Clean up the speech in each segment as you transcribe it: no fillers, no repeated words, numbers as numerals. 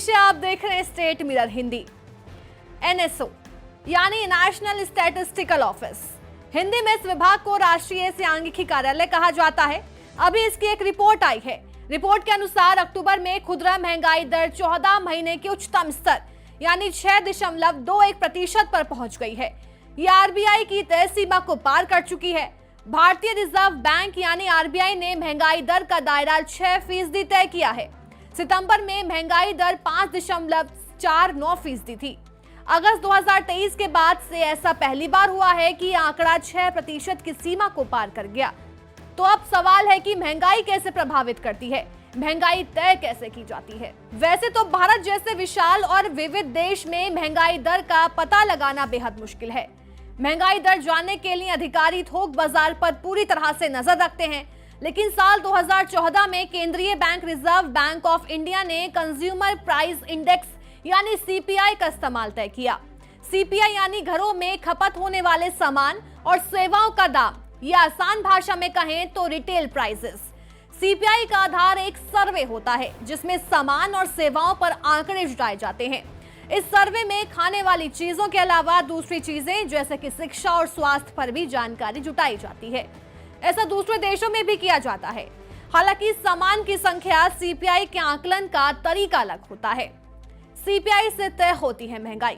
पेश है, आप देख रहे हैं स्टेट मिरर हिंदी। एनएसओ यानी नेशनल स्टैटिस्टिकल ऑफिस, हिंदी में इस विभाग को राष्ट्रीय सांख्यिकी कार्यालय कहा जाता है। अभी इसकी एक रिपोर्ट आई है। रिपोर्ट के अनुसार अक्टूबर में खुदरा महंगाई दर 14 महीने के उच्चतम स्तर यानी 6.21% पर पहुंच गई है। ये आरबीआई की तय सीमा को पार कर चुकी है। भारतीय रिजर्व बैंक यानी आरबीआई ने महंगाई दर का दायरा 6% तय किया है। सितंबर में महंगाई दर 5.49% थी। अगस्त 2023 के बाद से ऐसा पहली बार हुआ है कि आंकड़ा 6% की सीमा को पार कर गया। तो अब सवाल है कि महंगाई कैसे प्रभावित करती है, महंगाई तय कैसे की जाती है। वैसे तो भारत जैसे विशाल और विविध देश में महंगाई दर का पता लगाना बेहद मुश्किल है। महंगाई दर जानने के लिए अधिकारी थोक बाजार पर पूरी तरह से नजर रखते हैं, लेकिन साल 2014 में केंद्रीय bank reserve bank of India ने कंज्यूमर प्राइस इंडेक्स यानी सीपीआई का इस्तेमाल तय किया। सीपीआई यानी घरों में खपत होने वाले सामान और सेवाओं का दाम, या आसान भाषा में कहें तो रिटेल प्राइसेस। सीपीआई का आधार एक सर्वे होता है जिसमें सामान और सेवाओं पर आंकड़े जुटाए जाते हैं। इस सर्वे में खाने वाली चीजों के अलावा दूसरी चीजें जैसे कि शिक्षा और स्वास्थ्य पर भी जानकारी जुटाई जाती है। ऐसा दूसरे देशों में भी किया जाता है। हालांकि सामान की संख्या सीपीआई के आकलन का तरीका अलग होता है। सीपीआई से तय होती है महंगाई।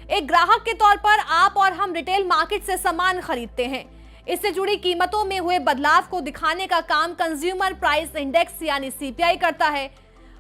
एक ग्राहक के तौर पर आप और हम रिटेल मार्केट से सामान खरीदते हैं। इससे जुड़ी कीमतों में हुए बदलाव को दिखाने का काम कंज्यूमर प्राइस इंडेक्स यानी सीपीआई करता है।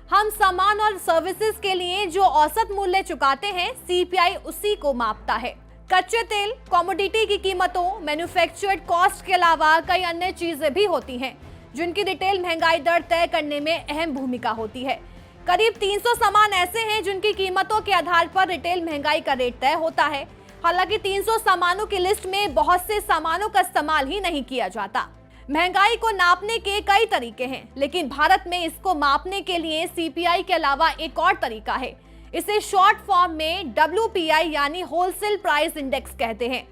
हम सामान और सर्विसेज के लिए जो औसत मूल्य चुकाते हैं, सीपीआई उसी को मापता है। कच्चे तेल, कमोडिटी की कीमतों, मैन्युफैक्चर्ड कॉस्ट के अलावा कई अन्य चीजें भी होती हैं जिनकी रिटेल महंगाई दर तय करने में अहम भूमिका होती है। करीब 300 सामान ऐसे हैं जिनकी कीमतों के आधार पर रिटेल महंगाई का रेट तय होता है। हालांकि 300 सामानों की लिस्ट में बहुत से सामानों का इस्तेमाल ही नहीं किया जाता। महंगाई को नापने के कई तरीके हैं, लेकिन भारत में इसको मापने के लिए सीपीआई के अलावा एक और तरीका है। इसे शॉर्ट फॉर्म में WPI यानी होलसेल प्राइस इंडेक्स कहते हैं।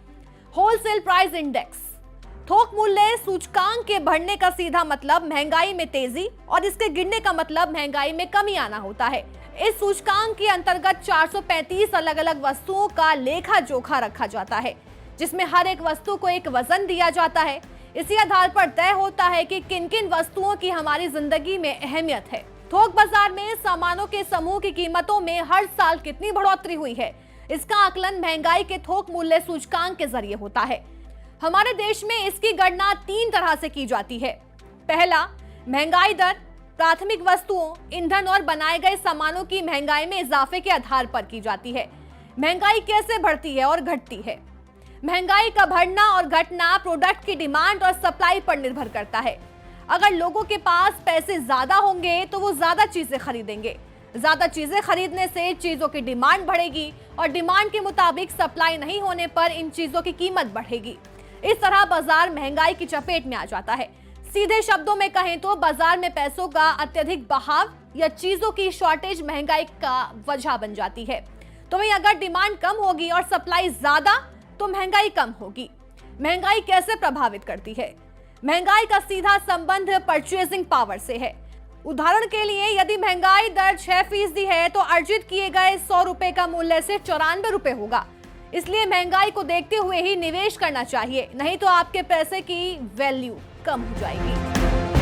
होलसेल प्राइस इंडेक्स थोक मूल्य सूचकांक के बढ़ने का सीधा मतलब महंगाई में तेजी और इसके गिरने का मतलब महंगाई में कमी आना होता है। इस सूचकांक के अंतर्गत 435 अलग अलग वस्तुओं का लेखा जोखा रखा जाता है, जिसमें हर एक वस्तु को एक वजन दिया जाता है। इसी आधार पर तय होता है कि किन किन वस्तुओं की हमारी जिंदगी में अहमियत है। थोक बाजार में सामानों के समूह की कीमतों में हर साल कितनी बढ़ोतरी हुई है, इसका आकलन महंगाई के थोक मूल्य सूचकांक के जरिए होता है। हमारे देश में इसकी गणना 3 तरह से की जाती है। पहला, महंगाई दर प्राथमिक वस्तुओं, ईंधन और बनाए गए सामानों की महंगाई में इजाफे के आधार पर की जाती है। महंगाई कैसे बढ़ती है और घटती है? महंगाई का बढ़ना और घटना प्रोडक्ट की डिमांड और सप्लाई पर निर्भर करता है। अगर लोगों के पास पैसे ज्यादा होंगे तो वो ज्यादा चीजें खरीदेंगे। ज्यादा चीजें खरीदने से चीजों की डिमांड बढ़ेगी और डिमांड के मुताबिक सप्लाई नहीं होने पर इन चीजों की कीमत बढ़ेगी। इस तरह बाजार महंगाई की चपेट में आ जाता है। सीधे शब्दों में कहें तो बाजार में पैसों का अत्यधिक बहाव या चीजों की शॉर्टेज महंगाई का वजह बन जाती है। तो वहीं अगर डिमांड कम होगी और सप्लाई ज्यादा तो महंगाई कम होगी। महंगाई कैसे प्रभावित करती है? महंगाई का सीधा संबंध परचेजिंग पावर से है। उदाहरण के लिए यदि महंगाई दर 6% है तो अर्जित किए गए 100 रुपए का मूल्य सिर्फ 94 रुपए होगा। इसलिए महंगाई को देखते हुए ही निवेश करना चाहिए, नहीं तो आपके पैसे की वैल्यू कम हो जाएगी।